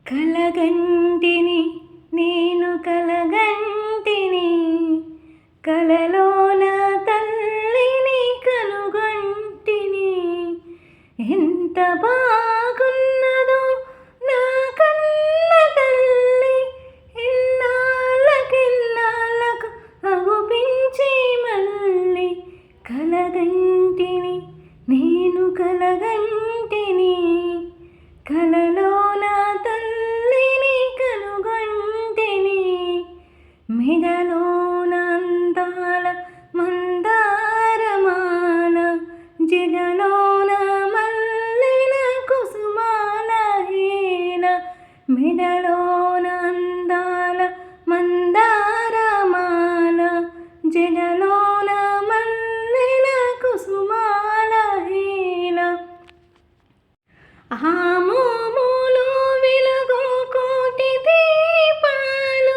కలగంటిని నేను కలగంటిని కలలోన తల్లిని కనుగొంటిని. ఎంత బాగున్నదో నా కన్న తల్లి, ఎన్నాళ్ళకెన్నాళ్ళకు అగుపించి మళ్ళీ. కలగంటిని నేను కలగంటిని కలలోన తల్లిని కనుగొంటిని. మెడలోన అందాల మందారమాల, జగలోన మల్లిన కుసుమాల హేళ. మెడలోన అందాల మందారమాల, జగలోన మల్లిన కుసుమాల హేళ. ఆ మోములో వెలుగు కోటి దీపాలు,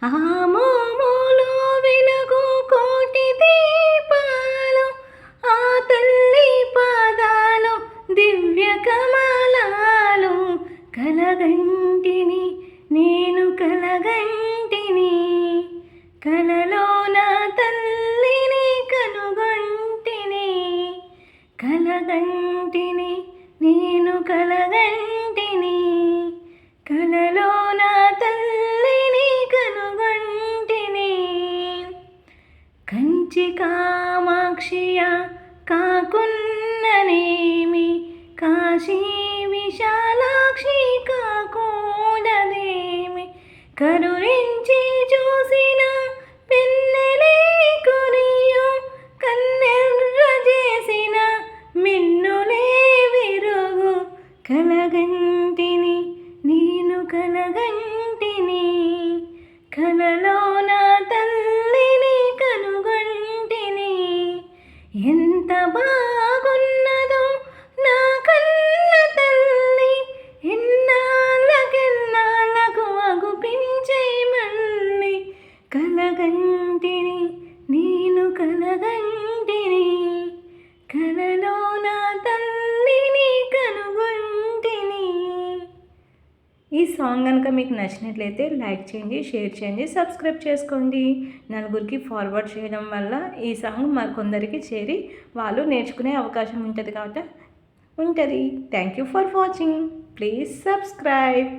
ఆ మోములో వెలుగు కోటి దీపాలు, ఆ తల్లి పాదాలు దివ్య కమలాలు. కలగంటిని నేను కలగంటిని కలలోన తల్లిని కనుగొంటిని. కలగంటిని నేను కలగంటిని కలలోన తల్లిని కనుగొంటిని. కంచి కామాక్షియ కాకున్ననేమి, కాశీ విశాలాక్షి కాకూడదేమి. కరుణించి చూసిన పెన్నెలే కురియు, కన్నెర్ర చేసిన మిన్నులే విరుగు. కలగంటిని నేను కలగంటిని కలలోన తల్లిని కనుగొంటిని. ఎంత బాగున్నదో నా కన్న తల్లి, ఎన్నాళ్ళకెన్నాళ్ళకు అగుపించే మళ్ళీ. కలగంటిని నేను కలగంటిని కలలోన తల్లిని కనుగొంటిని. ఈ సాంగ్ కనుక మీకు నచ్చినట్లయితే లైక్ చేయండి, షేర్ చేయండి, సబ్స్క్రైబ్ చేసుకోండి. నలుగురికి ఫార్వర్డ్ చేయడం వల్ల ఈ సాంగ్ మరికొందరికి చేరి వాళ్ళు నేర్చుకునే అవకాశం ఉంటుంది. Thank you for watching. Please subscribe.